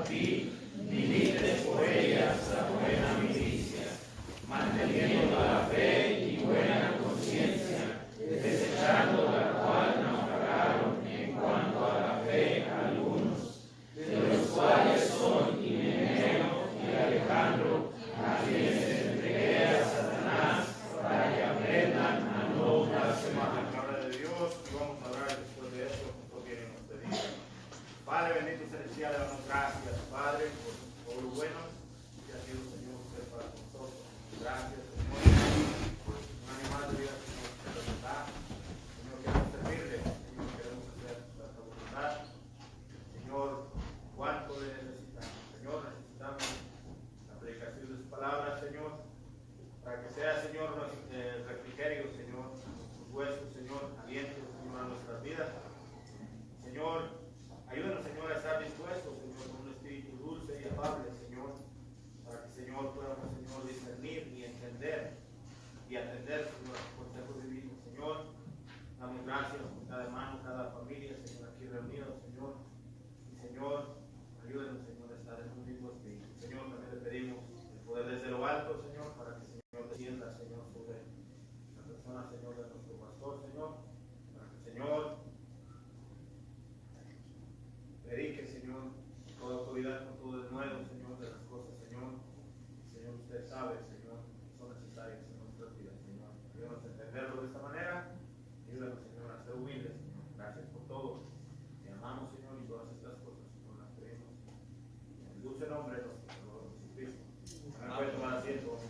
ti, milites por ellas la buena milicia, manteniendo la fe y buena conciencia, desechando la cual naufragaron en cuanto a la fe algunos, de los cuales son Himeneo y Alejandro, a quienes entregué a Satanás para que aprendan a no blasfemar. La palabra de Dios, y vamos a orar después de esto, como viene nos pedimos. Padre bendito celestial, le damos gracias, Padre, por lo bueno que ha sido, Señor, usted para nosotros. Gracias, Señor, por un animal de vida, Señor, que nos da. Señor, queremos servirle, Señor, queremos hacer la voluntad. Señor, cuánto le necesitamos. Señor, necesitamos la predicación de su palabra, Señor, para que sea, Señor, refrigerio, Señor, nuestros huesos, Señor, aliento, Señor, a nuestras vidas. Señor, ayúdanos, Señor, a estar dispuestos, Señor, con un espíritu dulce y afable, Señor, para que, Señor, podamos, Señor, discernir y entender y atender, Señor, a tus consejos divinos. Señor, damos gracias por cada hermano, cada familia, Señor, aquí reunidos, Señor. Y, Señor, ayúdanos, Señor, a estar en un mismo espíritu. Señor, también le pedimos el poder desde lo alto, Señor, para que, Señor, descienda, Señor, sobre la persona, Señor, de nuestro pastor, Señor, para que, Señor, predique, Señor, toda autoridad con todo el nuevo, Señor, de las cosas, Señor. Señor, usted sabe, Señor, que son necesarias en nuestras vidas, Señor. Ayúdanos a entenderlo de esta manera. Ayúdanos, Señor, a ser humildes, Señor. Gracias por todo. Te amamos, Señor, y todas estas cosas, Señor, las creemos. En el dulce nombre de nuestro Señor Jesucristo. Me puede tomar asiento.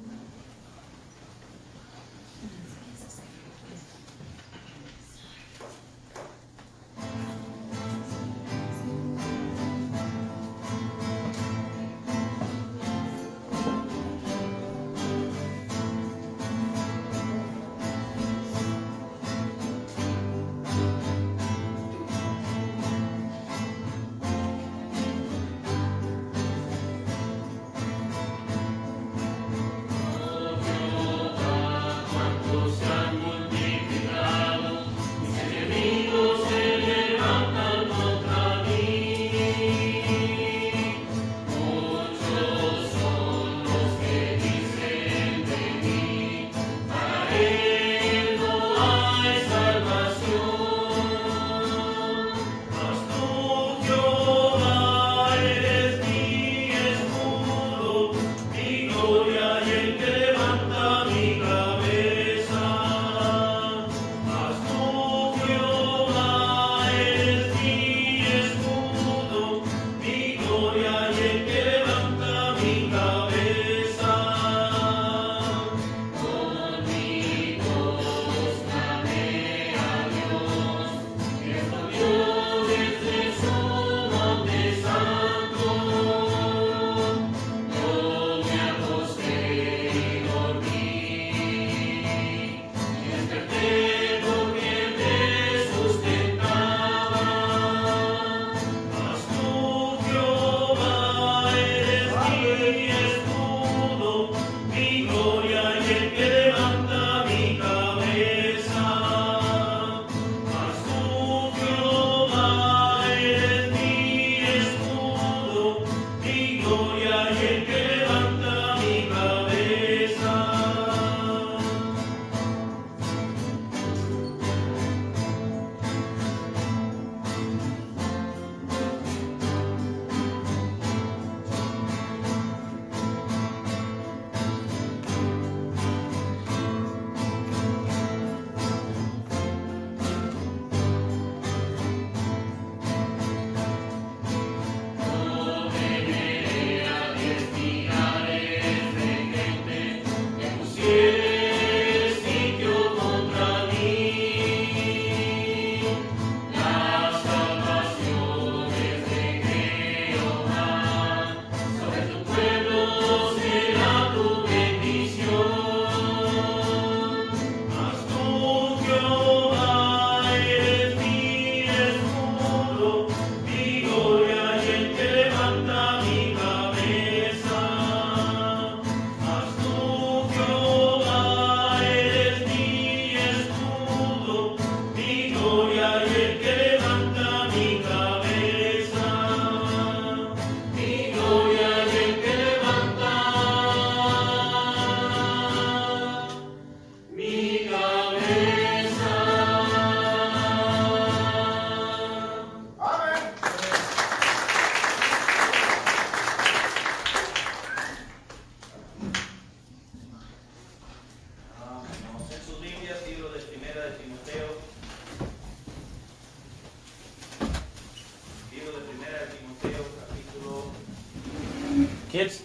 Kids.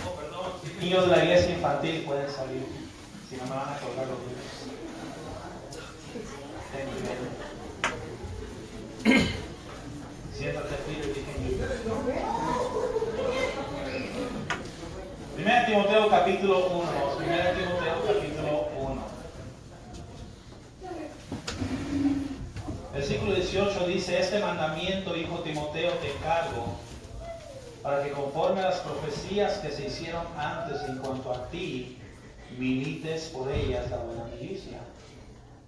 Oh, perdón. Niños de la iglesia infantil pueden salir. Si no me van a colgar los niños. Siéntate, Peter. Primera Timoteo capítulo 1. Primera Timoteo capítulo 1. Versículo 18 dice: este mandamiento, hijo Timoteo, te encargo, para que conforme a las profecías que se hicieron antes en cuanto a ti, milites por ellas la buena milicia.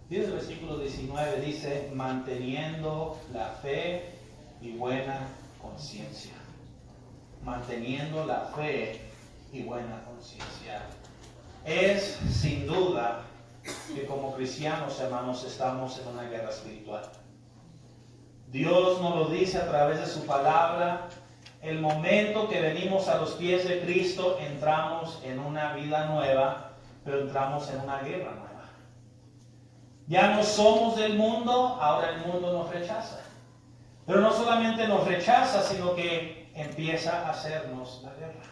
Dice el versículo 19, dice: manteniendo la fe y buena conciencia. Manteniendo la fe y buena conciencia. Es sin duda que como cristianos, hermanos, estamos en una guerra espiritual. Dios nos lo dice a través de su palabra. El momento que venimos a los pies de Cristo, entramos en una vida nueva, pero entramos en una guerra nueva. Ya no somos del mundo, ahora el mundo nos rechaza. Pero no solamente nos rechaza, sino que empieza a hacernos la guerra.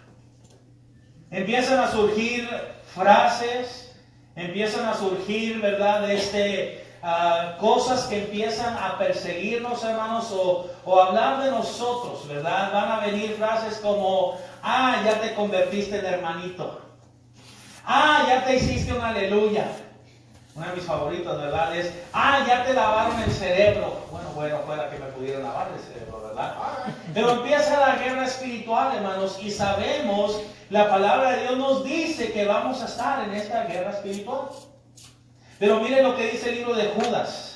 Empiezan a surgir frases, empiezan a surgir, ¿verdad?, cosas que empiezan a perseguirnos, hermanos, o hablar de nosotros, ¿verdad? Van a venir frases como: ya te convertiste en hermanito. Ya te hiciste un aleluya. Una de mis favoritas, ¿verdad? Es: ya te lavaron el cerebro. Bueno, fuera que me pudieran lavar el cerebro, ¿verdad? Pero empieza la guerra espiritual, hermanos, y sabemos, la palabra de Dios nos dice que vamos a estar en esta guerra espiritual. Pero miren lo que dice el libro de Judas.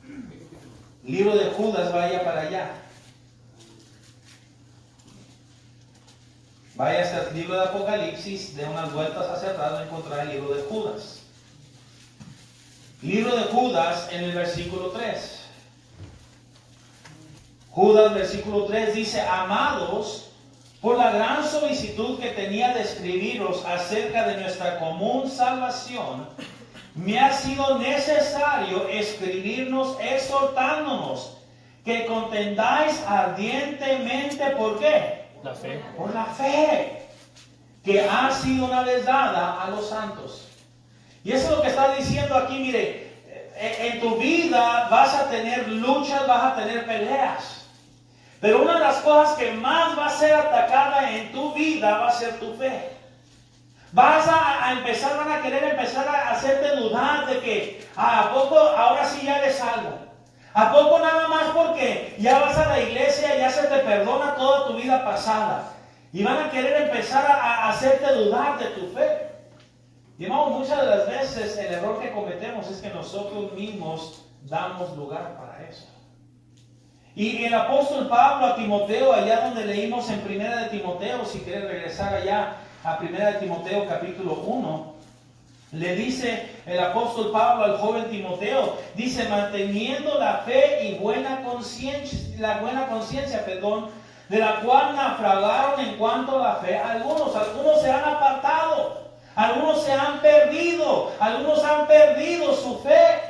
El libro de Judas, vaya para allá. Vaya hasta el libro de Apocalipsis, de unas vueltas hacia atrás, va a encontrar el libro de Judas. Libro de Judas en el versículo 3. Judas, versículo 3 dice: amados, por la gran solicitud que tenía de escribiros acerca de nuestra común salvación, me ha sido necesario escribirnos exhortándonos que contendáis ardientemente. ¿Por qué? La fe. Por la fe que ha sido una vez dada a los santos. Y eso es lo que está diciendo aquí. Mire, en tu vida vas a tener luchas, vas a tener peleas. Pero una de las cosas que más va a ser atacada en tu vida va a ser tu fe. Van a querer empezar a hacerte dudar de que ¿a poco ahora sí ya eres salvo? ¿A poco nada más porque ya vas a la iglesia, ya se te perdona toda tu vida pasada? Y van a querer empezar a hacerte dudar de tu fe. Y hermanos, muchas de las veces el error que cometemos es que nosotros mismos damos lugar para eso. Y el apóstol Pablo a Timoteo, allá donde leímos en Primera de Timoteo, si quieres regresar allá a Primera de Timoteo capítulo 1, le dice el apóstol Pablo al joven Timoteo, dice: manteniendo la fe y buena conciencia, de la cual naufragaron en cuanto a la fe algunos se han apartado, algunos se han perdido, algunos han perdido su fe,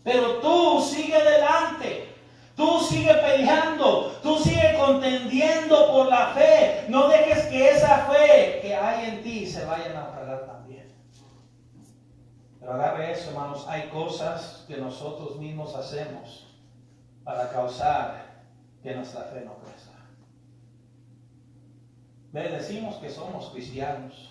pero tú sigue adelante. Tú sigue peleando, tú sigue contendiendo por la fe. No dejes que esa fe que hay en ti se vaya a naufragar también. Pero agarre eso, hermanos. Hay cosas que nosotros mismos hacemos para causar que nuestra fe no crezca. Decimos que somos cristianos.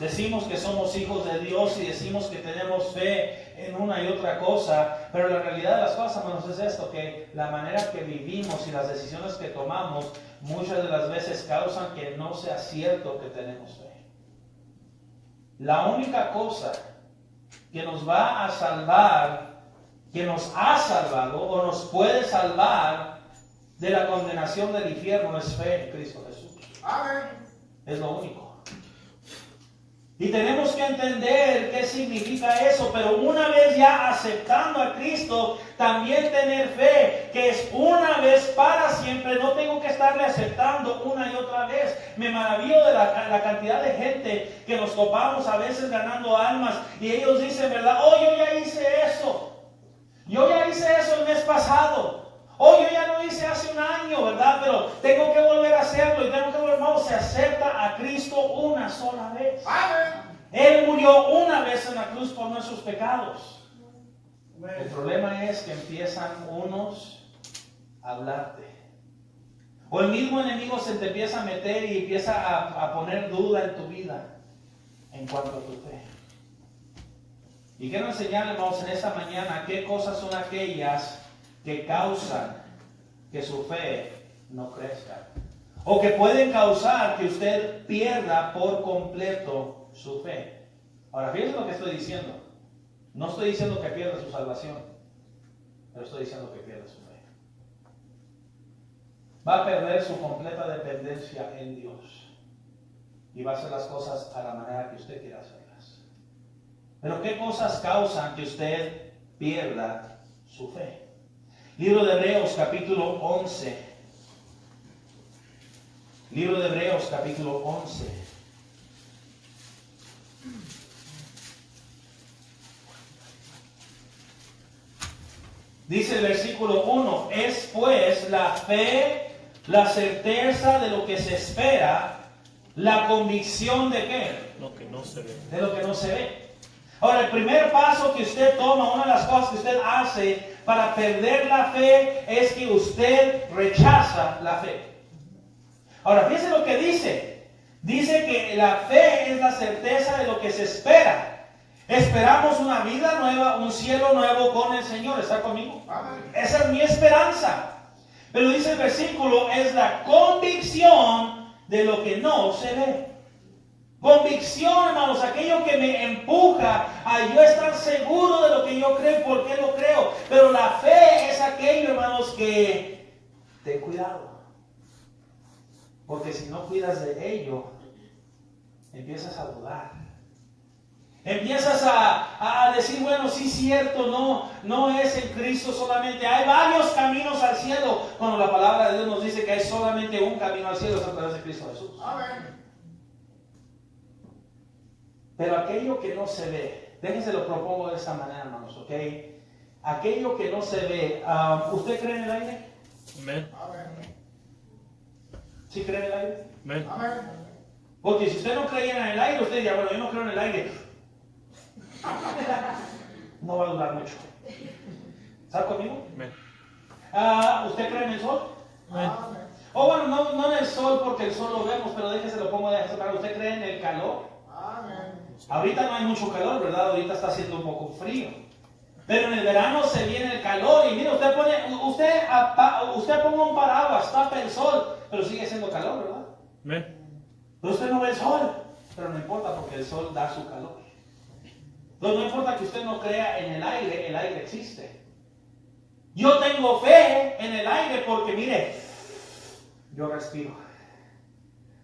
Decimos que somos hijos de Dios y decimos que tenemos fe en una y otra cosa, pero la realidad de las cosas, hermanos, es esto, que la manera que vivimos y las decisiones que tomamos muchas de las veces causan que no sea cierto que tenemos fe. La única cosa que nos va a salvar, que nos ha salvado o nos puede salvar de la condenación del infierno es fe en Cristo Jesús. Amén. Es lo único. Y tenemos que entender qué significa eso, pero una vez ya aceptando a Cristo, también tener fe, que es una vez para siempre. No tengo que estarle aceptando una y otra vez. Me maravillo de la cantidad de gente que nos topamos a veces ganando almas, y ellos dicen, ¿verdad? Yo ya hice eso. Yo ya hice eso el mes pasado. Yo ya lo hice hace un año, ¿verdad? Pero tengo que volver a hacer hacerlo y tengo que, hermano, se acepta a Cristo una sola vez. Amén. Él murió una vez en la cruz por nuestros pecados. El problema es que empiezan unos a hablarte. O el mismo enemigo se te empieza a meter y empieza a poner duda en tu vida en cuanto a tu fe. Y quiero enseñarle, hermanos, en esta mañana qué cosas son aquellas que causan que su fe no crezca. O que pueden causar que usted pierda por completo su fe. Ahora, fíjense lo que estoy diciendo. No estoy diciendo que pierda su salvación, pero estoy diciendo que pierda su fe. Va a perder su completa dependencia en Dios. Y va a hacer las cosas a la manera que usted quiera hacerlas. Pero ¿qué cosas causan que usted pierda su fe? Libro de Hebreos, capítulo 11. Libro de Hebreos, capítulo 11. Dice el versículo 1, es pues la fe, la certeza de lo que se espera, la convicción de ¿qué? Lo que no se ve. De lo que no se ve. Ahora, el primer paso que usted toma, una de las cosas que usted hace para perder la fe es que usted rechaza la fe. Ahora, fíjense lo que dice. Dice que la fe es la certeza de lo que se espera. Esperamos una vida nueva, un cielo nuevo con el Señor. ¿Está conmigo? Amén. Esa es mi esperanza. Pero dice el versículo, es la convicción de lo que no se ve. Convicción, hermanos, aquello que me empuja a yo estar seguro de lo que yo creo, por qué lo creo. Pero la fe es aquello, hermanos, que ten cuidado. Porque si no cuidas de ello, empiezas a dudar. Empiezas a decir, bueno, sí es cierto, no es en Cristo solamente. Hay varios caminos al cielo. Cuando la palabra de Dios nos dice que hay solamente un camino al cielo, es a través de Cristo Jesús. Amén. Pero aquello que no se ve, déjense lo propongo de esta manera, hermanos, ¿ok? Aquello que no se ve, ¿usted cree en el aire? Amén. Amén. ¿Sí cree en el aire? Amén. Amén. Porque si usted no creía en el aire, usted diría, bueno, yo no creo en el aire. No va a durar mucho. ¿Está conmigo? Amén. ¿Usted cree en el sol? Amén. O bueno, no en el sol porque el sol lo vemos, pero déjese lo pongo de esta manera. ¿Usted cree en el calor? Amén. Ahorita no hay mucho calor, ¿verdad? Ahorita está haciendo un poco frío. Pero en el verano se viene el calor y mire, usted ponga un paraguas, tapa el sol, pero sigue siendo calor, ¿verdad? Amén. Pero usted no ve el sol, pero no importa porque el sol da su calor. Entonces no importa que usted no crea en el aire existe. Yo tengo fe en el aire porque mire, yo respiro.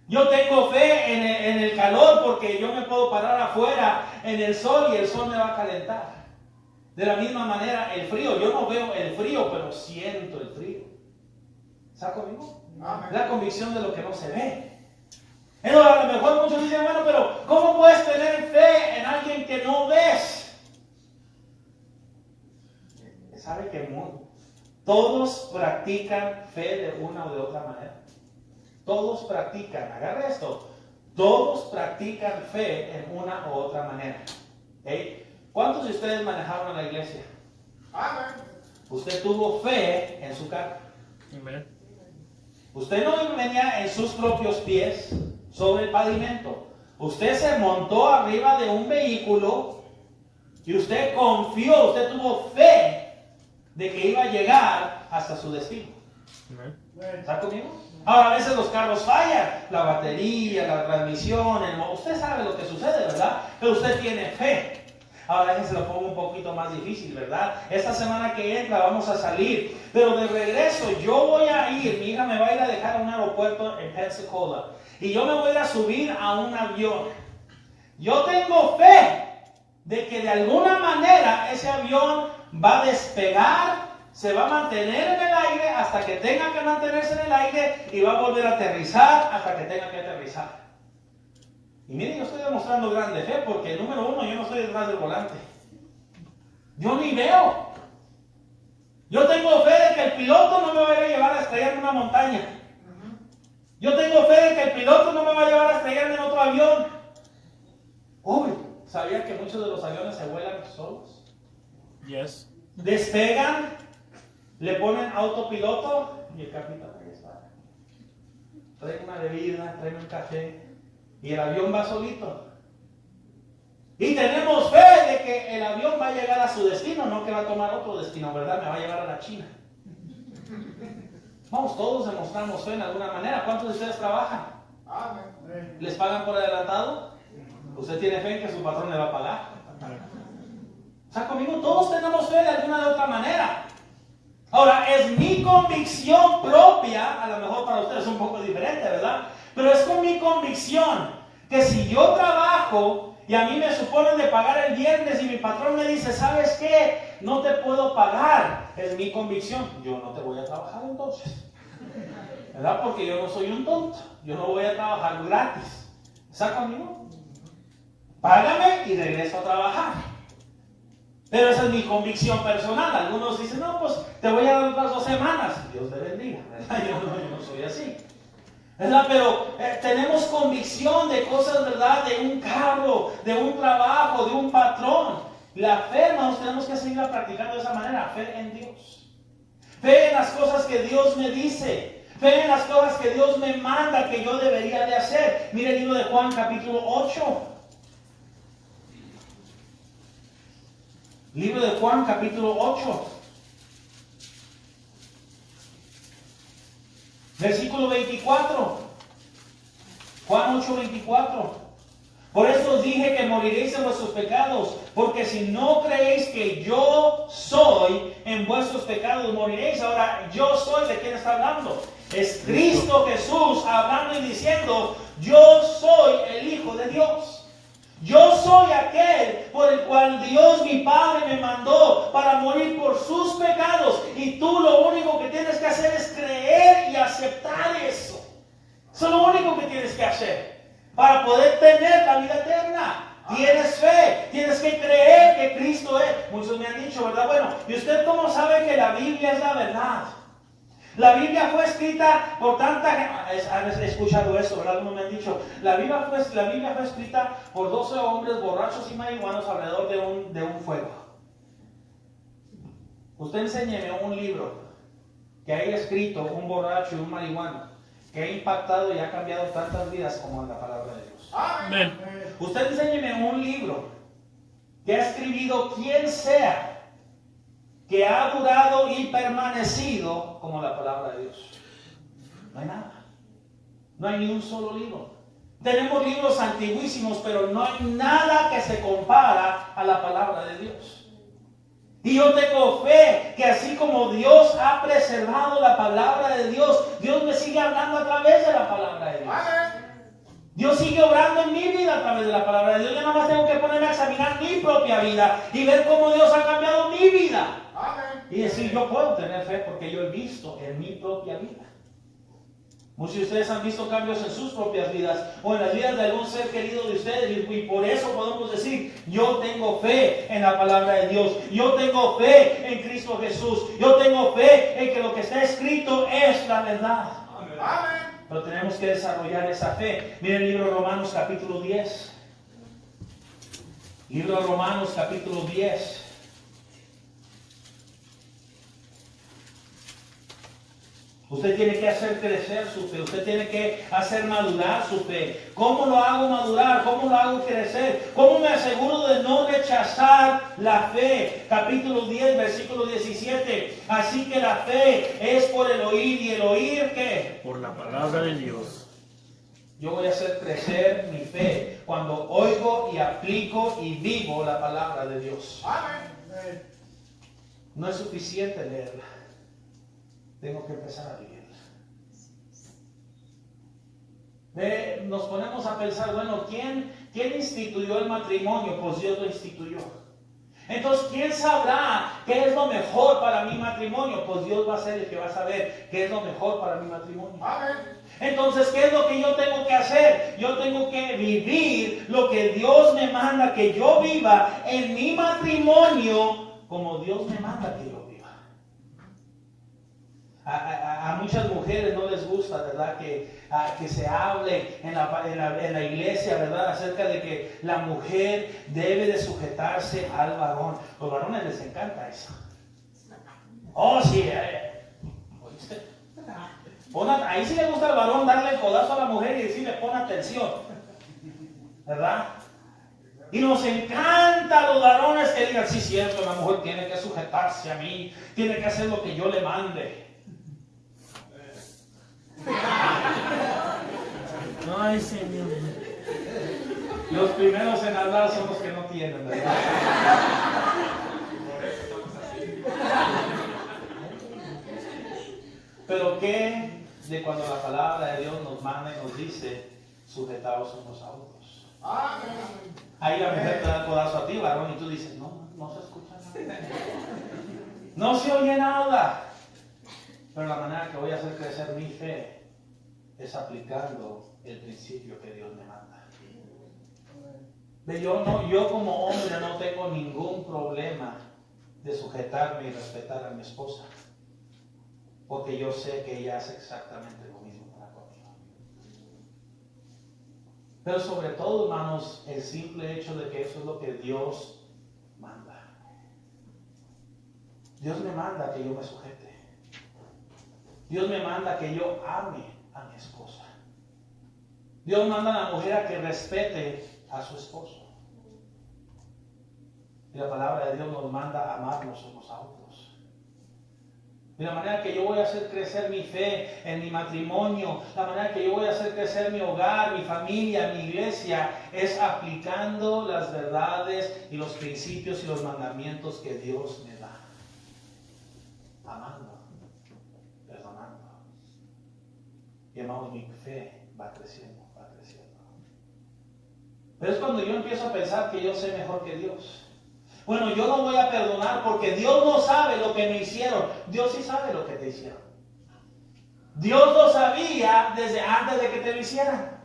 Yo tengo fe en el calor porque yo me puedo parar afuera en el sol y el sol me va a calentar. De la misma manera el frío, yo no veo el frío, pero siento el frío. ¿Está conmigo? Amén. La convicción de lo que no se ve. Entonces, a lo mejor muchos dicen, bueno, pero ¿cómo puedes tener fe en alguien que no ves? ¿Sabe que todos practican fe de una o de otra manera? Todos practican, agarra esto, todos practican fe en una u otra manera. ¿Okay? ¿Cuántos de ustedes manejaron a la iglesia? Amén. Usted tuvo fe en su carro. Amén. Usted no venía en sus propios pies sobre el pavimento. Usted se montó arriba de un vehículo y usted confió, usted tuvo fe de que iba a llegar hasta su destino. Amén. ¿Está conmigo? Ahora a veces los carros fallan, la batería, la transmisión, usted sabe lo que sucede, ¿verdad? Pero usted tiene fe. Ahora déjense lo pongo un poquito más difícil, ¿verdad? Esta semana que entra vamos a salir, pero de regreso yo voy a ir, mi hija me va a ir a dejar a un aeropuerto en Pensacola y yo me voy a ir a subir a un avión. Yo tengo fe de que de alguna manera ese avión va a despegar, se va a mantener en el aire hasta que tenga que mantenerse en el aire y va a volver a aterrizar hasta que tenga que aterrizar. Y miren, yo estoy demostrando grande fe porque, número uno, yo no estoy detrás del volante. Yo ni veo. Yo tengo fe de que el piloto no me va a ir a llevar a estrellar en una montaña. Yo tengo piloto no me va a llevar a estrellarme en otro avión. Uy, ¿sabía que muchos de los aviones se vuelan solos? Yes. Despegan, le ponen autopiloto y el capitán ahí está. Trae una bebida, trae un café y el avión va solito. Y tenemos fe de que el avión va a llegar a su destino, no que va a tomar otro destino, ¿verdad? Me va a llevar a la China. Vamos, todos demostramos fe en alguna manera. ¿Cuántos de ustedes trabajan? ¿Les pagan por adelantado? ¿Usted tiene fe en que su patrón le va a pagar? O sea, conmigo todos tenemos fe de alguna de otra manera. Ahora, es mi convicción propia, a lo mejor para ustedes es un poco diferente, ¿verdad? Pero es con mi convicción que si yo trabajo y a mí me suponen de pagar el viernes y mi patrón me dice, ¿sabes qué? No te puedo pagar. Es mi convicción. Yo no te voy a trabajar entonces. ¿Verdad? Porque yo no soy un tonto. Yo no voy a trabajar gratis. ¿Está conmigo? Págame y regreso a trabajar. Pero esa es mi convicción personal. Algunos dicen, no, pues te voy a dar otras 2 semanas. Dios te bendiga. ¿Verdad? Yo no soy así. ¿Verdad? Pero tenemos convicción de cosas, ¿verdad? De un cargo, de un trabajo, de un patrón. La fe, hermanos, tenemos que seguirla practicando de esa manera. Fe en Dios. Fe en las cosas que Dios me dice. Fe en las cosas que Dios me manda que yo debería de hacer. Mire el libro de Juan, capítulo 8. Libro de Juan, capítulo 8. Versículo 24. Juan 8, 24. Por eso os dije que moriréis en vuestros pecados, porque si no creéis que yo soy, en vuestros pecados moriréis. Ahora, yo soy, ¿de quién está hablando? Es Cristo Jesús hablando y diciendo, yo soy el Hijo de Dios. Yo soy aquel por el cual Dios mi Padre me mandó para morir por sus pecados. Y tú lo único que tienes que hacer es creer y aceptar eso. Eso es lo único que tienes que hacer para poder tener la vida eterna. Tienes fe, tienes que creer que Cristo es. Muchos me han dicho, ¿verdad? Bueno, ¿y usted cómo sabe que la Biblia es la verdad? La Biblia fue escrita por tanta gente. A veces he escuchado eso, ¿verdad? Algunos me han dicho, la Biblia fue escrita por 12 hombres borrachos y marihuanos alrededor de un fuego. Usted enséñeme un libro que haya escrito un borracho y un marihuano que ha impactado y ha cambiado tantas vidas como en la palabra de Dios. Amén. Usted enséñeme un libro que ha escrito quien sea que ha durado y permanecido como la palabra de Dios. No hay nada. No hay ni un solo libro. Tenemos libros antiguísimos, pero no hay nada que se compara a la palabra de Dios. Y yo tengo fe que así como Dios ha preservado la palabra de Dios, Dios me sigue hablando a través de la palabra de Dios. Dios sigue obrando en mi vida a través de la palabra de Dios. Yo nada más tengo que ponerme a examinar mi propia vida y ver cómo Dios ha cambiado mi vida. Y decir, yo puedo tener fe porque yo he visto en mi propia vida. Muchos de ustedes han visto cambios en sus propias vidas o en las vidas de algún ser querido de ustedes y por eso podemos decir, yo tengo fe en la palabra de Dios, yo tengo fe en Cristo Jesús, yo tengo fe en que lo que está escrito es la verdad. Amén. Pero tenemos que desarrollar esa fe. Miren el libro de Romanos capítulo 10. Libro de Romanos capítulo 10. Usted tiene que hacer crecer su fe. Usted tiene que hacer madurar su fe. ¿Cómo lo hago madurar? ¿Cómo lo hago crecer? ¿Cómo me aseguro de no rechazar la fe? Capítulo 10, versículo 17. Así que la fe es por el oír. ¿Y el oír qué? Por la palabra de Dios. Yo voy a hacer crecer mi fe cuando oigo y aplico y vivo la palabra de Dios. Amén. No es suficiente leerla. Tengo que empezar a vivirla. Nos ponemos a pensar, bueno, ¿quién instituyó el matrimonio? Pues Dios lo instituyó. Entonces, ¿quién sabrá qué es lo mejor para mi matrimonio? Pues Dios va a ser el que va a saber qué es lo mejor para mi matrimonio. Amén. Entonces, ¿qué es lo que yo tengo que hacer? Yo tengo que vivir lo que Dios me manda que yo viva en mi matrimonio como Dios me manda que yo viva. A muchas mujeres no les gusta, ¿verdad? Que se hable en la iglesia, ¿verdad? Acerca de que la mujer debe de sujetarse al varón. Los varones les encanta eso. Oh, sí. ¿Oíste? Ahí sí le gusta al varón darle el codazo a la mujer y decirle, pon atención. ¿Verdad? Y nos encanta a los varones que digan, sí, cierto, la mujer tiene que sujetarse a mí, tiene que hacer lo que yo le mande. Ay, Señor. Los primeros en hablar son los que no tienen, ¿verdad? Por eso estamos así. Pero ¿qué de cuando la palabra de Dios nos manda y nos dice, sujetaos unos a otros? Ahí la mujer te da el codazo a ti, varón, y tú dices, no se escucha nada. No se oye nada. Pero la manera que voy a hacer crecer mi fe es aplicando el principio que Dios me manda. Yo como hombre no tengo ningún problema de sujetarme y respetar a mi esposa, porque yo sé que ella hace exactamente lo mismo para conmigo. Pero sobre todo, hermanos, el simple hecho de que eso es lo que Dios manda. Dios me manda que yo me sujete. Dios me manda que yo ame a mi esposa. Dios manda a la mujer a que respete a su esposo. Y la palabra de Dios nos manda a amarnos unos a otros. Y la manera que yo voy a hacer crecer mi fe en mi matrimonio, la manera que yo voy a hacer crecer mi hogar, mi familia, mi iglesia, es aplicando las verdades y los principios y los mandamientos que Dios me da. Amando, perdonando. Y hermanos, mi fe va creciendo, va creciendo. Pero es cuando yo empiezo a pensar que yo sé mejor que Dios. Bueno, yo no voy a perdonar porque Dios no sabe lo que me hicieron. Dios sí sabe lo que te hicieron. Dios lo sabía desde antes de que te lo hicieran.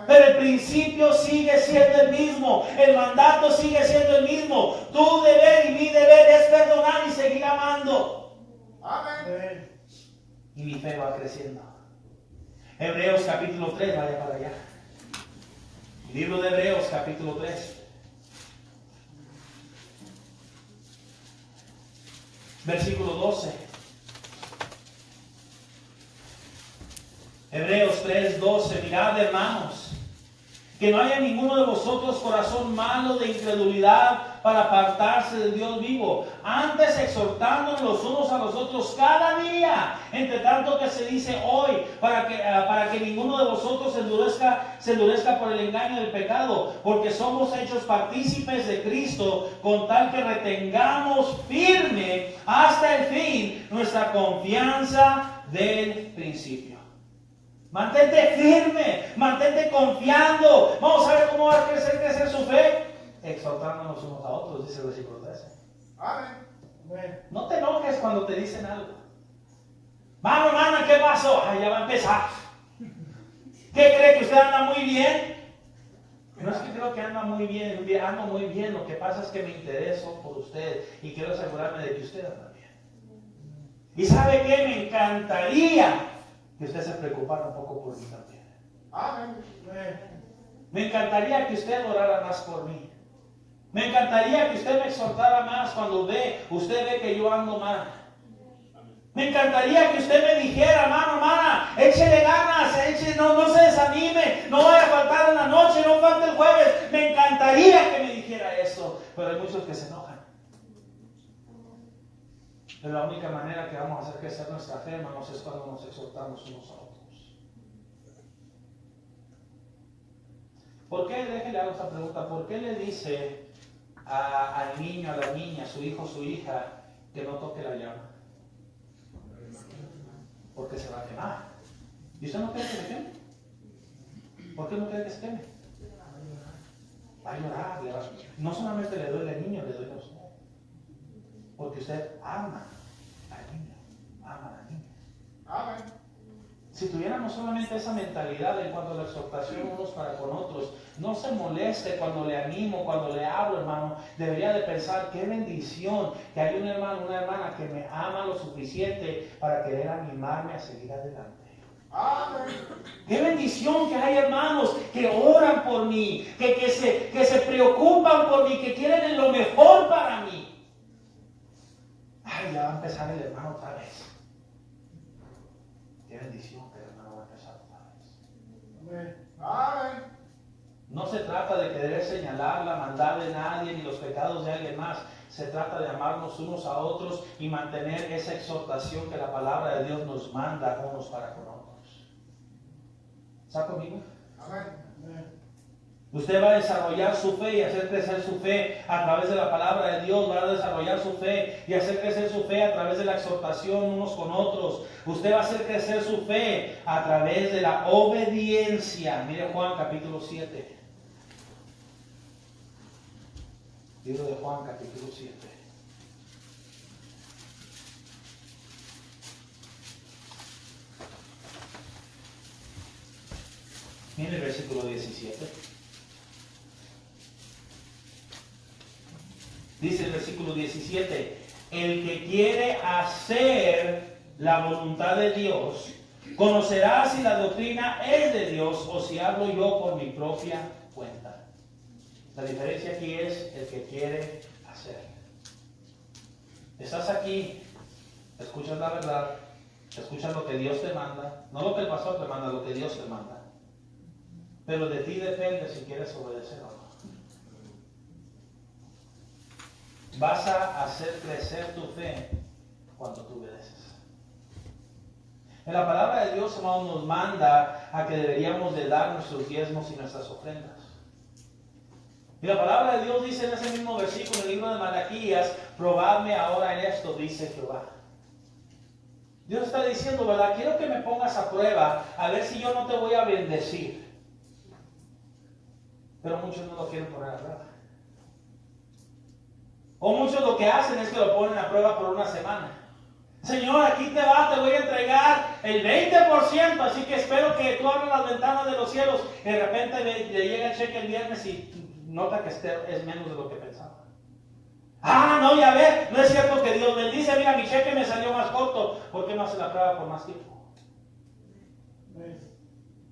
Pero el principio sigue siendo el mismo. El mandato sigue siendo el mismo. Tu deber y mi deber es perdonar y seguir amando. Amén. Y mi fe va creciendo. Hebreos capítulo 3, vaya para allá. Libro de Hebreos capítulo 3. Versículo 12. Hebreos 3:12. Mirad, hermanos, que no haya ninguno de vosotros corazón malo de incredulidad para apartarse del Dios vivo, antes exhortándonos los unos a los otros cada día, entre tanto que se dice hoy, para que ninguno de vosotros se endurezca por el engaño del pecado, porque somos hechos partícipes de Cristo, con tal que retengamos firme hasta el fin nuestra confianza del principio. Mantente firme, mantente confiando. Vamos a ver cómo va a crecer su fe. Exhortándonos unos a otros, dice el versículo 13. Amén. No te enojes cuando te dicen algo. Mano, hermana, ¿qué pasó? Ya va a empezar. ¿Qué cree que usted anda muy bien? No es que creo que anda muy bien, ando muy bien. Lo que pasa es que me intereso por usted y quiero asegurarme de que usted anda bien. ¿Y sabe qué? Me encantaría que usted se preocupara un poco por mí también. Amén. Me encantaría que usted orara más por mí. Me encantaría que usted me exhortara más cuando usted ve que yo ando mal. Me encantaría que usted me dijera, hermana, échele ganas, no se desanime, no vaya a faltar en la noche, no falte el jueves. Me encantaría que me dijera eso, pero hay muchos que se enojan. Pero la única manera que vamos a hacer crecer nuestra fe, hermanos, es cuando nos exhortamos unos a otros. ¿Por qué? Déjele hacer esta pregunta. ¿Por qué le dice al niño, a la niña, a su hijo, su hija, que no toque la llama? Porque se va a quemar. ¿Y usted no quiere que se queme? ¿Por qué no quiere que se queme? Va a llorar. No solamente le duele al niño, le duele a usted. Porque usted ama al niño, ama a la niña. Amén. Si tuviéramos solamente esa mentalidad en cuanto a la exhortación unos para con otros, no se moleste cuando le animo, cuando le hablo, hermano. Debería de pensar, qué bendición que hay un hermano, una hermana que me ama lo suficiente para querer animarme a seguir adelante. Amén. Qué bendición que hay hermanos que oran por mí, que se preocupan por mí, que quieren lo mejor para mí. Ay, ya va a empezar el hermano otra vez. Qué bendición que el hermano va a empezar otra vez. Amén. Amén. No se trata de querer señalar la maldad de nadie ni los pecados de alguien más. Se trata de amarnos unos a otros y mantener esa exhortación que la palabra de Dios nos manda unos para con otros. ¿Está conmigo? Amén. Usted va a desarrollar su fe y hacer crecer su fe a través de la palabra de Dios. Va a desarrollar su fe y hacer crecer su fe a través de la exhortación unos con otros. Usted va a hacer crecer su fe a través de la obediencia. Mire Juan capítulo 7. Libro de Juan capítulo 7. Mire el versículo 17. Dice el versículo 17, el que quiere hacer la voluntad de Dios, conocerá si la doctrina es de Dios o si hablo yo por mi propia cuenta. La diferencia aquí es el que quiere hacer. Estás aquí, escuchas la verdad, escuchas lo que Dios te manda, no lo que el pastor te manda, lo que Dios te manda. Pero de ti depende si quieres obedecer o no. Vas a hacer crecer tu fe cuando tú obedeces. En la palabra de Dios, hermanos, nos manda a que deberíamos de dar nuestros diezmos y nuestras ofrendas. Y la palabra de Dios dice en ese mismo versículo, en el libro de Malaquías, probadme ahora en esto, dice Jehová. Dios está diciendo, ¿verdad? Quiero que me pongas a prueba, a ver si yo no te voy a bendecir. Pero muchos no lo quieren poner a prueba. O muchos lo que hacen es que lo ponen a prueba por una semana. Señor, aquí te va, te voy a entregar el 20%, así que espero que tú abras las ventanas de los cielos. Y de repente le llega el cheque el viernes y nota que es menos de lo que pensaba. Ah, no, ya ves, no es cierto que Dios bendice, mira, mi cheque me salió más corto. ¿Por qué no hace la prueba por más tiempo?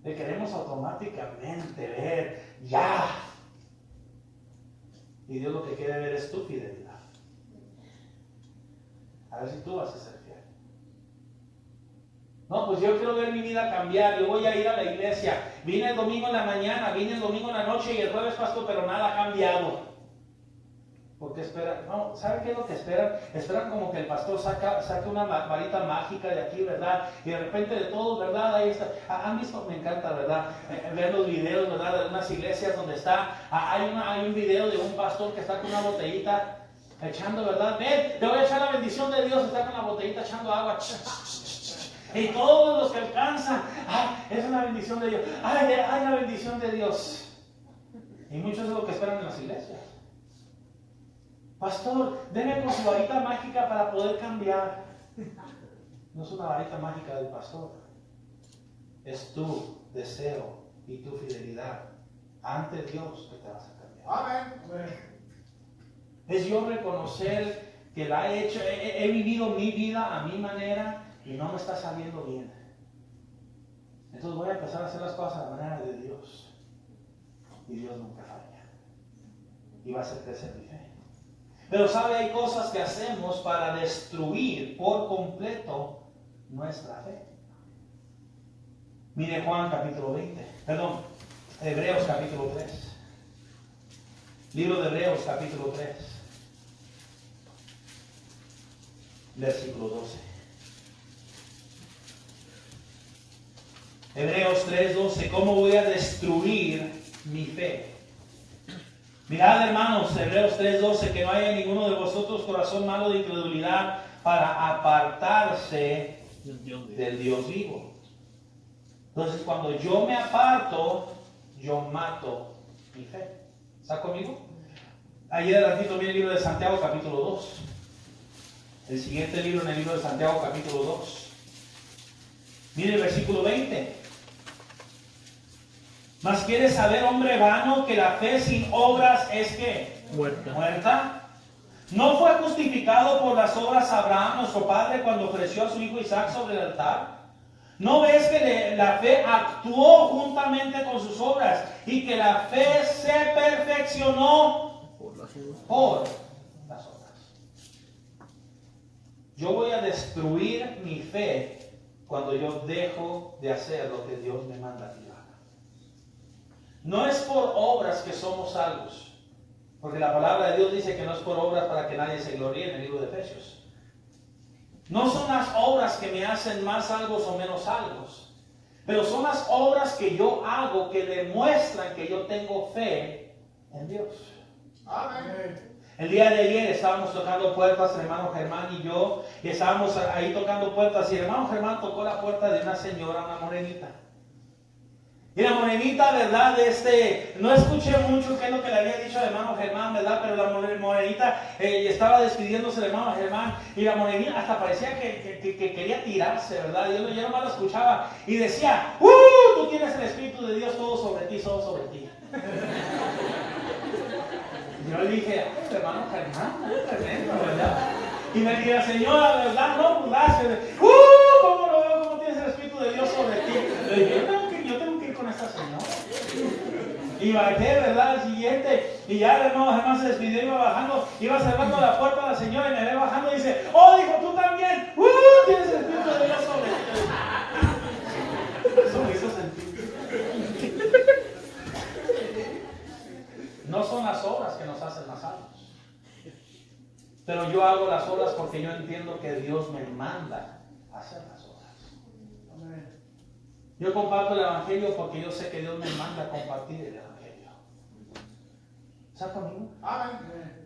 Le queremos automáticamente ver ya. Y Dios lo que quiere ver es tu fidelidad. A ver si tú vas a ser fiel. No, pues yo quiero ver mi vida cambiar. Yo voy a ir a la iglesia. Vine el domingo en la mañana, vine el domingo en la noche y el jueves pastor, pero nada ha cambiado. ¿Por qué esperan? No, ¿saben qué es lo que esperan? Esperan como que el pastor saque una varita mágica de aquí, ¿verdad? Y de repente de todo, ¿verdad? Ahí está. Han visto, me encanta, ¿verdad? Ver los videos, ¿verdad? De unas iglesias donde está, hay un video de un pastor que está con una botellita echando, ¿verdad? Ven, te voy a echar la bendición de Dios, está con la botellita echando agua. Y todos los que alcanzan, ¡ay! Es una bendición de Dios. ¡Ay, hay una bendición de Dios! Y muchos es lo que esperan en las iglesias. Pastor, deme con su varita mágica para poder cambiar. No es una varita mágica del pastor. Es tu deseo y tu fidelidad ante Dios que te vas a cambiar. Amén. Es yo reconocer que la he hecho, he vivido mi vida a mi manera y no me está saliendo bien. Entonces voy a empezar a hacer las cosas a la manera de Dios. Y Dios nunca falla. Y va a hacer crecer mi fe. Pero sabe, hay cosas que hacemos para destruir por completo nuestra fe. Mire Juan capítulo 20, Hebreos capítulo 3. Libro de Hebreos capítulo 3, versículo 12. Hebreos 3:12, ¿cómo voy a destruir mi fe? Mirad, hermanos, Hebreos 3:12, que no haya en ninguno de vosotros corazón malo de incredulidad para apartarse del Dios vivo. Entonces, cuando yo me aparto, yo mato mi fe. ¿Está conmigo? Ayer adelantito vi el libro de Santiago, capítulo 2. El siguiente libro en el libro de Santiago, capítulo 2. Mire el versículo 20. Mas quieres saber, hombre vano, que la fe sin obras es ¿qué? Muerta. ¿No fue justificado por las obras Abraham, nuestro padre, cuando ofreció a su hijo Isaac sobre el altar? ¿No ves que la fe actuó juntamente con sus obras y que la fe se perfeccionó por las obras? Yo voy a destruir mi fe cuando yo dejo de hacer lo que Dios me manda que yo haga. No es por obras que somos salvos. Porque la palabra de Dios dice que no es por obras para que nadie se gloríe en el libro de Efesios. No son las obras que me hacen más salvos o menos salvos. Pero son las obras que yo hago que demuestran que yo tengo fe en Dios. Amén. El día de ayer estábamos tocando puertas, el hermano Germán y yo. Y estábamos ahí tocando puertas. Y el hermano Germán tocó la puerta de una señora, una morenita. Y la morenita, ¿verdad? No escuché mucho qué es lo que le había dicho el hermano Germán, ¿verdad? Pero la morenita estaba despidiéndose del hermano Germán. Y la morenita hasta parecía que quería tirarse, ¿verdad? Yo nomás la escuchaba y decía, tú tienes el Espíritu de Dios todo sobre ti, todo sobre ti. Yo le dije, hermano Germán, tremendo, ¿verdad? Y me dije, la señora, ¿verdad? No, pues gracias. ¿Cómo lo veo? ¿Cómo tienes el Espíritu de Dios sobre ti? Le dije, yo tengo que ir con esta señora. Y bajé, ¿verdad? Al siguiente. Y ya el hermano Germán se despidió, iba bajando, iba cerrando la puerta a la señora y me ve bajando y dice, dijo, tú también. Tienes el Espíritu de Dios sobre ti. Eso me hizo sentir. No son las obras que nos hacen más salvos. Pero yo hago las obras porque yo entiendo que Dios me manda a hacer las obras. Yo comparto el Evangelio porque yo sé que Dios me manda a compartir el Evangelio. ¿Está conmigo?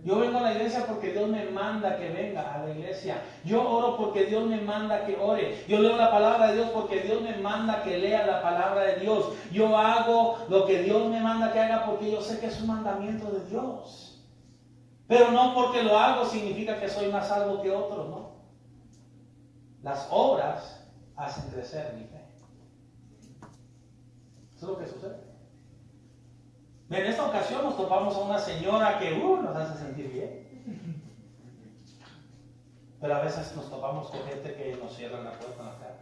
Yo vengo a la iglesia porque Dios me manda que venga a la iglesia. Yo oro porque Dios me manda que ore. Yo leo la palabra de Dios porque Dios me manda que lea la palabra de Dios. Yo hago lo que Dios me manda que haga porque yo sé que es un mandamiento de Dios. Pero no porque lo hago significa que soy más salvo que otros, ¿no? Las obras hacen crecer mi fe. Eso es lo que sucede. En esta ocasión nos topamos a una señora que nos hace sentir bien. Pero a veces nos topamos con gente que nos cierra la puerta en la cara.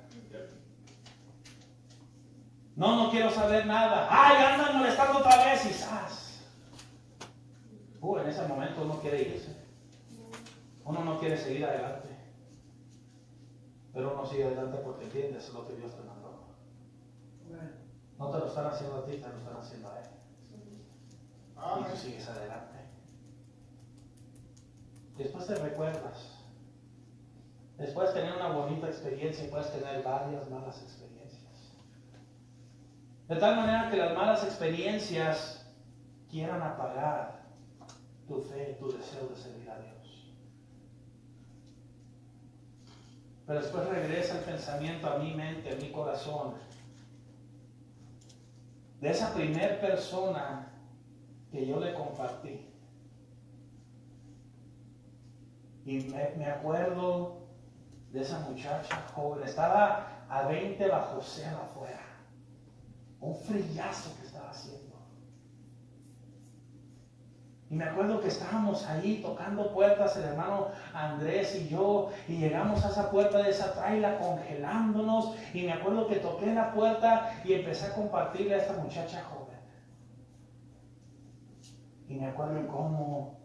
No quiero saber nada. Andan molestando otra vez y ¡zas! En ese momento uno quiere irse. Uno no quiere seguir adelante. Pero uno sigue adelante porque entiendes lo que Dios te mandó. No te lo están haciendo a ti, te lo están haciendo a Él. Y tú sigues adelante. Después te recuerdas. Después de tener una bonita experiencia y puedes tener varias malas experiencias. De tal manera que las malas experiencias quieran apagar tu fe, tu deseo de servir a Dios. Pero después regresa el pensamiento a mi mente, a mi corazón, de esa primer persona que yo le compartí. Y me acuerdo de esa muchacha joven, estaba a 20 bajo cero afuera, un frillazo que estaba haciendo. Y me acuerdo que estábamos ahí tocando puertas, el hermano Andrés y yo, y llegamos a esa puerta de esa traila congelándonos, y me acuerdo que toqué la puerta y empecé a compartirle a esta muchacha joven. Y me acuerdo cómo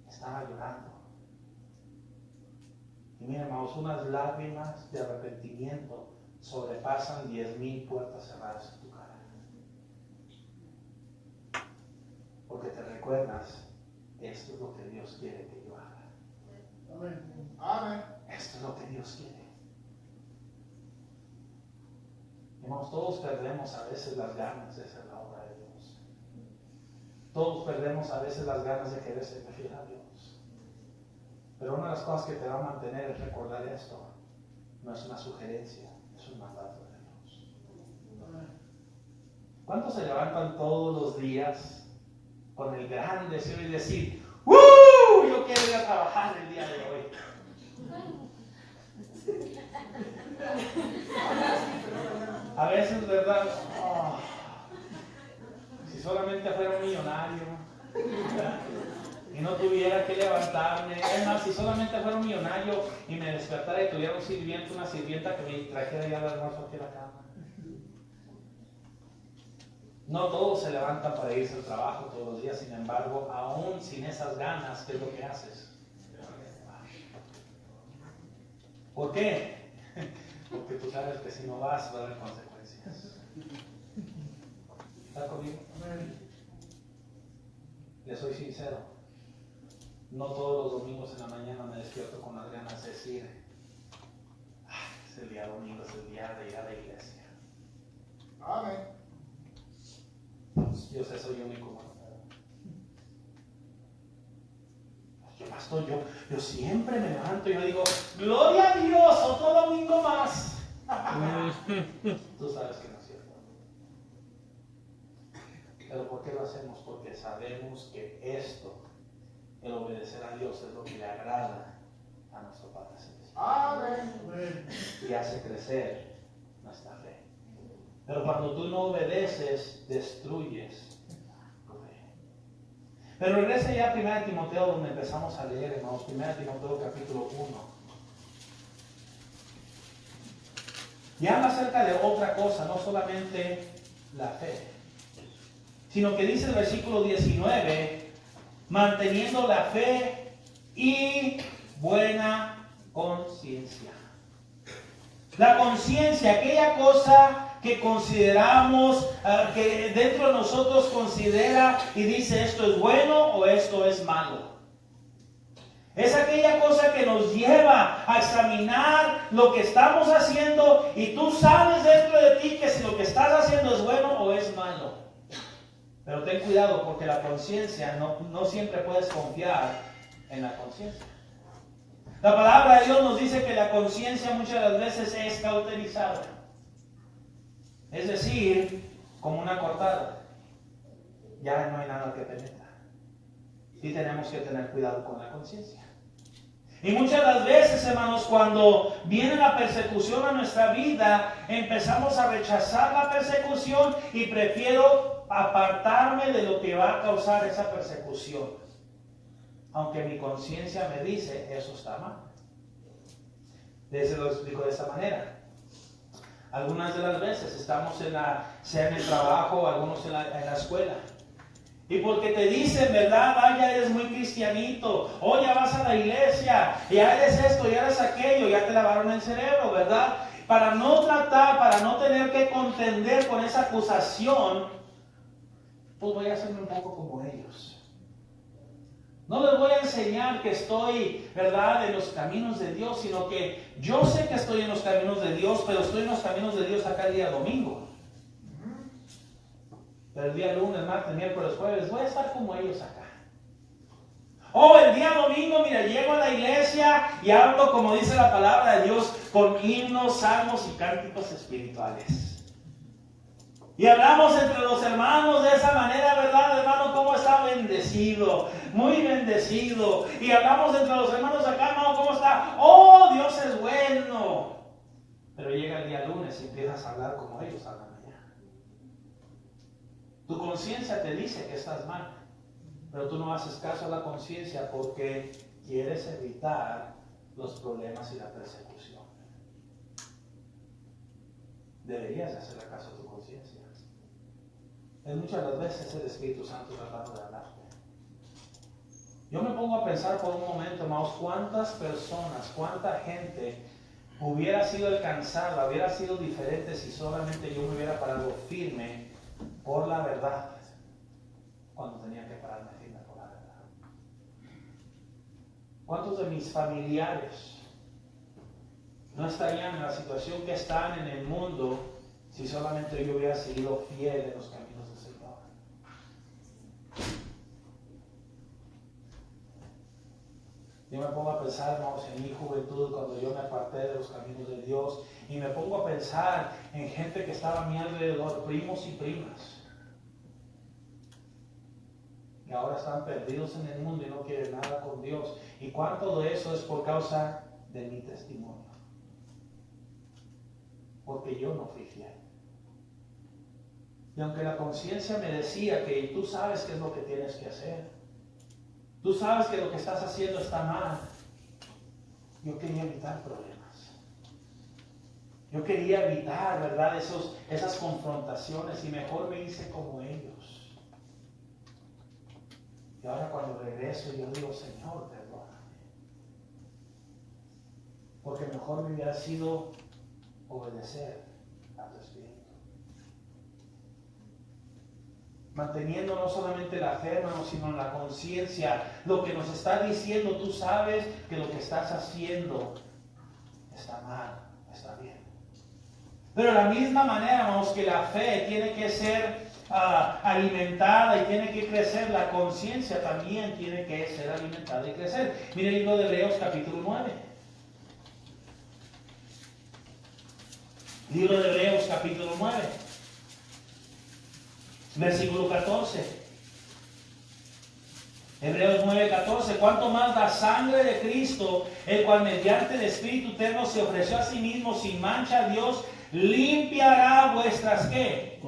estaba llorando. Y miren, hermanos, unas lágrimas de arrepentimiento sobrepasan 10,000 puertas cerradas en tu cara. Porque te recuerdas, esto es lo que Dios quiere que yo haga. Amén. Esto es lo que Dios quiere. Hermanos, todos perdemos a veces las ganas de hacer la obra de Dios. Todos perdemos a veces las ganas de querer ser fiel a Dios. Pero una de las cosas que te va a mantener es recordar esto. No es una sugerencia, es un mandato de Dios. ¿Cuántos se levantan todos los días con el gran deseo de decir, yo quiero ir a trabajar el día de hoy? A veces, ¿verdad? Si solamente fuera un millonario, ¿verdad? Y no tuviera que levantarme. Es más, si solamente fuera un millonario y me despertara y tuviera un sirviente, una sirvienta que me trajera ya el almuerzo aquí a la cama. No todos se levantan para irse al trabajo todos los días, sin embargo, aún sin esas ganas, ¿qué es lo que haces? ¿Por qué? Porque tú sabes que si no vas va a haber consecuencias. ¿Está conmigo? Le soy sincero. No todos los domingos en la mañana me despierto con las ganas de decir, es el día domingo, es el día de ir a la iglesia. Amén. Yo sé, soy único. Pastor, yo siempre me levanto y yo digo, gloria a Dios, otro domingo más. Tú sabes que no es cierto. Pero ¿por qué lo hacemos? Porque sabemos que esto, el obedecer a Dios, es lo que le agrada a nuestro Padre Celestial. Amén. Y hace crecer nuestra fe. Pero cuando tú no obedeces, destruyes tu fe. Pero regresa ya a 1 Timoteo, donde empezamos a leer, hermanos. 1 Timoteo capítulo 1. Y habla acerca de otra cosa, no solamente la fe, sino que dice el versículo 19, manteniendo la fe y buena conciencia. La conciencia, aquella cosa que consideramos, que dentro de nosotros considera y dice esto es bueno o esto es malo. Es aquella cosa que nos lleva a examinar lo que estamos haciendo y tú sabes dentro de ti que si lo que estás haciendo es bueno o es malo. Pero ten cuidado porque la conciencia no siempre puedes confiar en la conciencia. La palabra de Dios nos dice que la conciencia muchas de las veces es cauterizada. Es decir, como una cortada. Ya no hay nada que penetra. Y tenemos que tener cuidado con la conciencia. Y muchas de las veces, hermanos, cuando viene la persecución a nuestra vida, empezamos a rechazar la persecución y prefiero apartarme de lo que va a causar esa persecución. Aunque mi conciencia me dice, eso está mal. Les lo explico de esta manera. Algunas de las veces estamos sea en el trabajo, algunos en la escuela. Y porque te dicen, ¿verdad? Ya eres muy cristianito. O ya vas a la iglesia. Ya eres esto, ya eres aquello. Ya te lavaron el cerebro, ¿verdad? Para no tener que contender con esa acusación, pues voy a hacerme un poco como ellos. No les voy a enseñar que estoy, ¿verdad?, en los caminos de Dios, sino que yo sé que estoy en los caminos de Dios, pero estoy en los caminos de Dios acá el día domingo. Pero el día lunes, martes, miércoles, jueves, voy a estar como ellos acá. El día domingo, mira, llego a la iglesia y hablo, como dice la palabra de Dios, con himnos, salmos y cánticos espirituales. Y hablamos entre los hermanos de esa manera, ¿verdad, hermano? ¿Cómo está bendecido? Muy bendecido. Y hablamos entre los hermanos acá, hermano, ¿cómo está? ¡Oh, Dios es bueno! Pero llega el día lunes y empiezas a hablar como ellos hablan allá. Tu conciencia te dice que estás mal, pero tú no haces caso a la conciencia porque quieres evitar los problemas y la persecución. Deberías hacer caso a tu conciencia. Muchas de las veces el Espíritu Santo tratando de hablarte. Yo me pongo a pensar por un momento, hermanos, cuántas personas, cuánta gente hubiera sido alcanzada, hubiera sido diferente si solamente yo me hubiera parado firme por la verdad cuando tenía que pararme firme por la verdad. ¿Cuántos de mis familiares no estarían en la situación que están en el mundo si solamente yo hubiera seguido fiel en los caminos del Señor? Yo me pongo a pensar, hermanos, en mi juventud, cuando yo me aparté de los caminos de Dios, y me pongo a pensar en gente que estaba a mi alrededor, primos y primas, que ahora están perdidos en el mundo y no quieren nada con Dios. ¿Y cuánto de eso es por causa de mi testimonio? Porque yo no fui fiel. Y aunque la conciencia me decía que tú sabes qué es lo que tienes que hacer, tú sabes que lo que estás haciendo está mal, yo quería evitar problemas. Yo quería evitar, ¿verdad?, esas confrontaciones, y mejor me hice como ellos. Y ahora cuando regreso yo digo, Señor, perdóname. Porque mejor me hubiera sido obedecer a tu Espíritu. Manteniendo no solamente la fe, hermano, sino la conciencia. Lo que nos está diciendo, tú sabes que lo que estás haciendo está mal, está bien. Pero de la misma manera, hermanos, que la fe tiene que ser alimentada y tiene que crecer, la conciencia también tiene que ser alimentada y crecer. Mire el libro de Hebreos capítulo 9. Libro de Hebreos capítulo 9. Versículo 14. Hebreos 9:14. ¿Cuánto más la sangre de Cristo, el cual mediante el Espíritu eterno se ofreció a sí mismo sin mancha a Dios, limpiará vuestras ¿qué?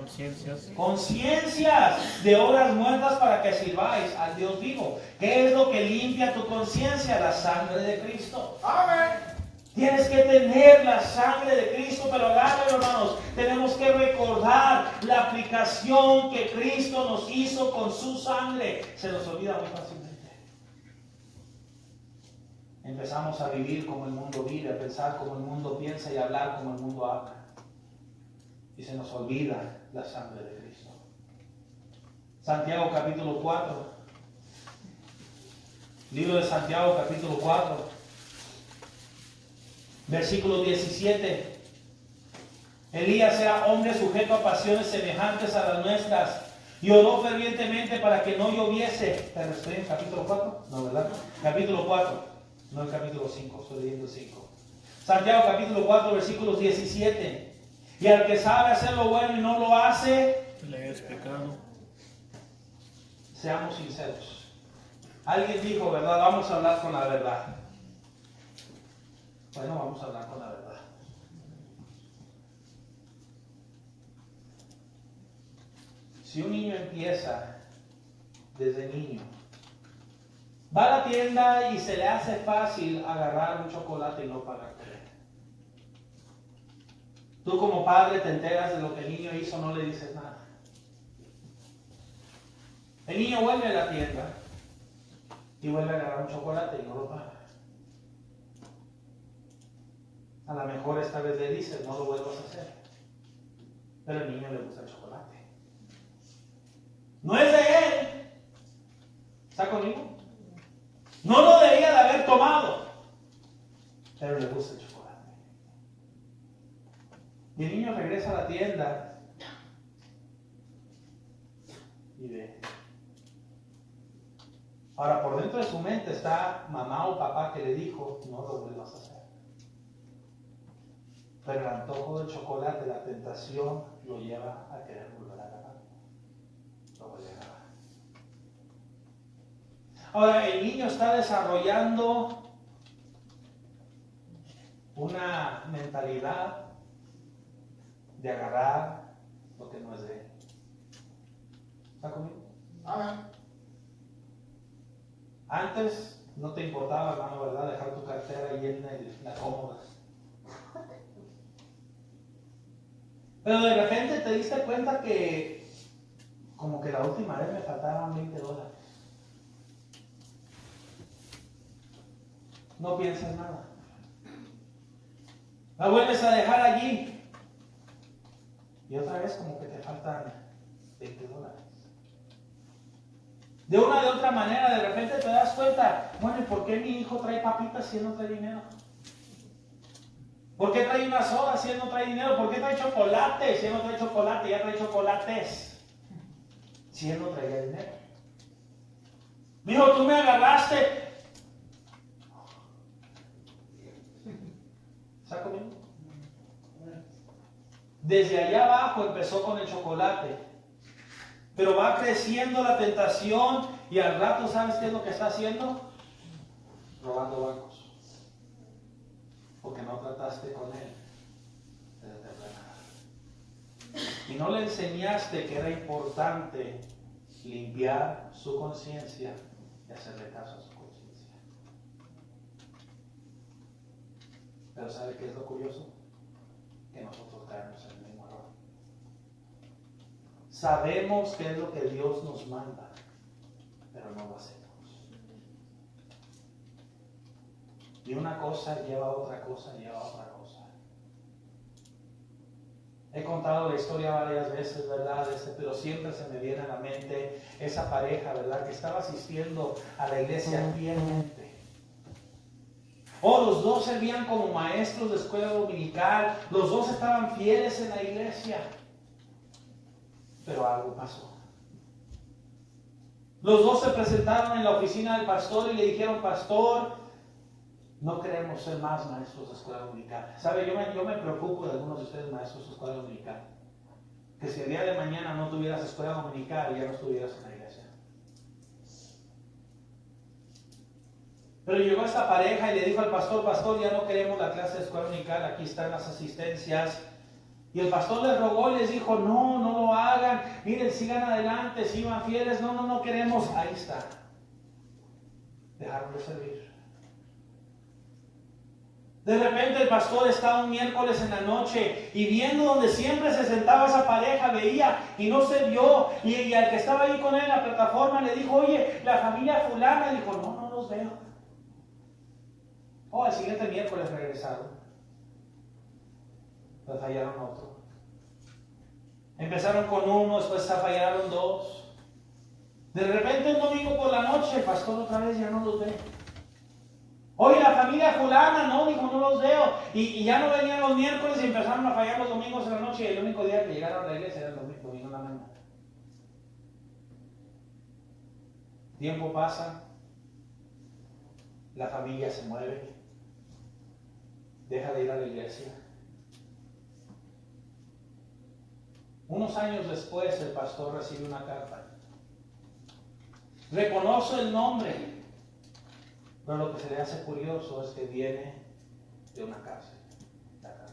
Conciencias de obras muertas para que sirváis al Dios vivo. ¿Qué es lo que limpia tu conciencia? La sangre de Cristo. Amén. Tienes que tener la sangre de Cristo, pero agárralo, hermanos. Tenemos que recordar la aplicación que Cristo nos hizo con su sangre. Se nos olvida muy fácilmente. Empezamos a vivir como el mundo vive, a pensar como el mundo piensa y a hablar como el mundo habla. Y se nos olvida la sangre de Cristo. Santiago capítulo 4. Libro de Santiago capítulo 4. Versículo 17. Elías era hombre sujeto a pasiones semejantes a las nuestras y oró fervientemente para que no lloviese. ¿Pero estoy en capítulo 4? No, ¿verdad? Capítulo 4, no el capítulo 5, estoy leyendo el 5. Santiago capítulo 4, versículos 17. Y al que sabe hacer lo bueno y no lo hace, le es pecado. Seamos sinceros. Alguien dijo, ¿verdad? Vamos a hablar con la verdad. Bueno, vamos a hablar con la verdad. Si un niño empieza desde niño, va a la tienda y se le hace fácil agarrar un chocolate y no pagar por él. Tú como padre te enteras de lo que el niño hizo, no le dices nada. El niño vuelve a la tienda y vuelve a agarrar un chocolate y no lo paga. A lo mejor esta vez le dices, no lo vuelvas a hacer. Pero al niño le gusta el chocolate. No es de él. ¿Está conmigo? No lo debía de haber tomado. Pero le gusta el chocolate. Y el niño regresa a la tienda y ve. Ahora, por dentro de su mente está mamá o papá que le dijo, no lo vuelvas a hacer. Pero el antojo del chocolate, la tentación, lo lleva a querer volver a agarrar. Lo vuelve a agarrar. Ahora, el niño está desarrollando una mentalidad de agarrar lo que no es de él. ¿Está conmigo? Amén. Antes no te importaba, hermano, ¿verdad? Dejar tu cartera ahí en la cómoda. Pero de repente te diste cuenta que como que la última vez me faltaban $20. No piensas nada. La vuelves a dejar allí. Y otra vez como que te faltan $20. De una de otra manera, de repente te das cuenta, bueno, ¿y por qué mi hijo trae papitas si él no trae dinero? ¿Por qué trae una soda si él no trae dinero? ¿Por qué trae chocolate si él no trae chocolate? Ya trae chocolates si él no traía dinero. Dijo, tú me agarraste. ¿Está conmigo? Desde allá abajo empezó con el chocolate. Pero va creciendo la tentación y al rato, ¿sabes qué es lo que está haciendo? Robando bancos. Porque no trataste con él de detener nada. y no le enseñaste que era importante limpiar su conciencia y hacerle caso a su conciencia. Pero ¿sabe qué es lo curioso? Que nosotros caemos en el mismo error. Sabemos qué es lo que Dios nos manda, pero no lo hacemos. Y una cosa lleva a otra cosa, lleva a otra cosa. He contado la historia varias veces, ¿verdad? Pero siempre se me viene a la mente esa pareja, ¿verdad? Que estaba asistiendo a la iglesia fielmente. Los dos servían como maestros de escuela dominical. Los dos estaban fieles en la iglesia. Pero algo pasó. Los dos se presentaron en la oficina del pastor y le dijeron: pastor, no queremos ser más maestros de escuela dominical. ¿Sabe? Yo me preocupo de algunos de ustedes maestros de escuela dominical. Que si el día de mañana no tuvieras escuela dominical, ya no estuvieras en la iglesia. Pero llegó esta pareja y le dijo al pastor: pastor, ya no queremos la clase de escuela dominical, aquí están las asistencias. Y el pastor les rogó y les dijo: no lo hagan, miren, sigan adelante, sigan fieles, no queremos. Ahí está. Dejaron de servir. De repente el pastor estaba un miércoles en la noche y viendo donde siempre se sentaba esa pareja, veía y no se vio. Y al que estaba ahí con él en la plataforma le dijo: oye, la familia fulana. Dijo: no los veo. Al siguiente miércoles regresaron. Pero fallaron otro. Empezaron con uno, después fallaron dos. De repente un domingo por la noche el pastor otra vez ya no los ve. Oye, la familia fulana, no, dijo: no los veo. Y ya no venían los miércoles y empezaron a fallar los domingos en la noche. Y el único día que llegaron a la iglesia era el domingo en la mañana. Tiempo pasa, la familia se mueve, deja de ir a la iglesia. Unos años después el pastor recibe una carta. Reconoce el nombre. Pero lo que se le hace curioso es que viene de una cárcel. La carta.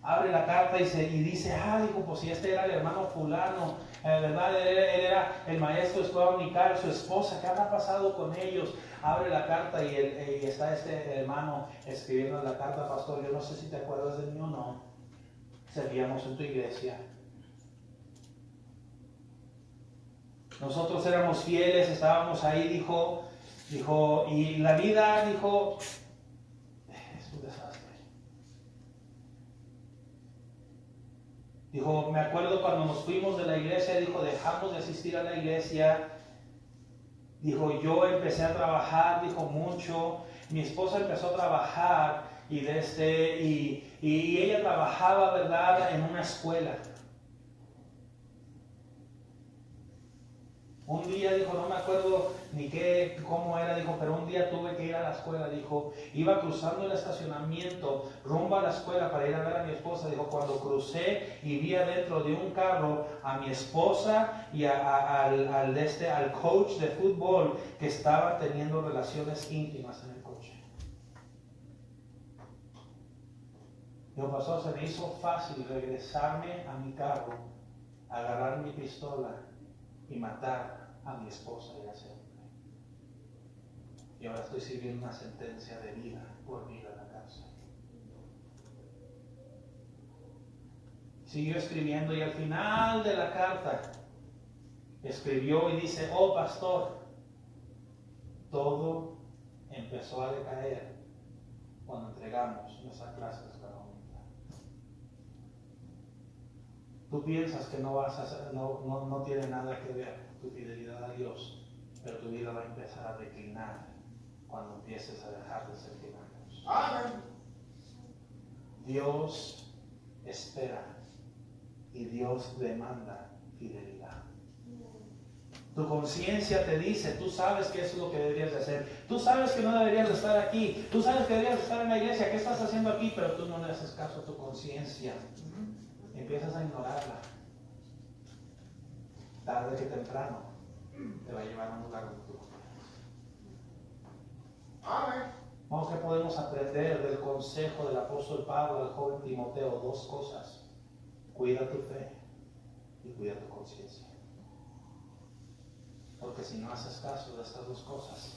Abre la carta y dice: dijo, pues si este era el hermano fulano, ¿verdad? Él era el maestro de escuela dominical, su esposa, ¿qué habrá pasado con ellos? Abre la carta y está este hermano escribiendo en la carta: pastor, yo no sé si te acuerdas de mí o no. Servíamos en tu iglesia. Nosotros éramos fieles, estábamos ahí, dijo, y la vida, dijo, es un desastre. Dijo: me acuerdo cuando nos fuimos de la iglesia, dijo, dejamos de asistir a la iglesia. Dijo: yo empecé a trabajar, dijo, mucho. Mi esposa empezó a trabajar y ella trabajaba, ¿verdad?, en una escuela. Un día, dijo, no me acuerdo ni cómo era, dijo, pero un día tuve que ir a la escuela, dijo, iba cruzando el estacionamiento rumbo a la escuela para ir a ver a mi esposa. Dijo: cuando crucé y vi adentro de un carro a mi esposa y al coach de fútbol que estaban teniendo relaciones íntimas en el coche. Dijo: pastor, se me hizo fácil regresarme a mi carro, agarrar mi pistola y matar a mi esposa y a ese hombre. Y ahora estoy sirviendo una sentencia de vida por vida en la cárcel. Siguió escribiendo y al final de la carta escribió y dice: oh pastor, todo empezó a decaer cuando entregamos nuestra clase de escuela dominical. Tú piensas que no tiene nada que ver tu fidelidad a Dios, pero tu vida va a empezar a declinar cuando empieces a dejar de ser fiel a Dios. Amén. Dios espera y Dios demanda fidelidad. Tu conciencia te dice: tú sabes que eso es lo que deberías de hacer. Tú sabes que no deberías de estar aquí. Tú sabes que deberías de estar en la iglesia. ¿Qué estás haciendo aquí? Pero tú no le haces caso a tu conciencia. Empiezas a ignorarla. Tarde que temprano te va a llevar a un lugar donde tú no quieres. Amén. Vamos, que podemos aprender del consejo del apóstol Pablo al joven Timoteo. Dos cosas: cuida tu fe y cuida tu conciencia. Porque si no haces caso de estas dos cosas,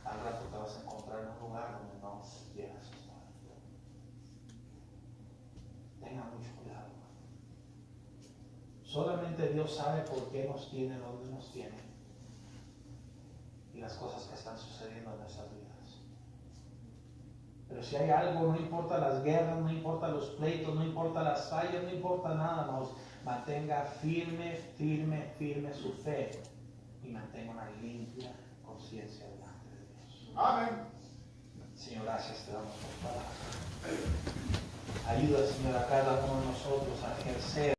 al rato te vas a encontrar en un lugar donde no quieras estar. Tenga mucho cuidado. Solamente Dios sabe por qué nos tiene donde nos tiene y las cosas que están sucediendo en nuestras vidas. Pero si hay algo, no importa las guerras, no importa los pleitos, no importa las fallas, no importa nada, nos mantenga firme su fe y mantenga una limpia conciencia delante de Dios. Amén. Señor, gracias te damos por palabra. Ayuda, Señor, a cada uno de nosotros a ejercer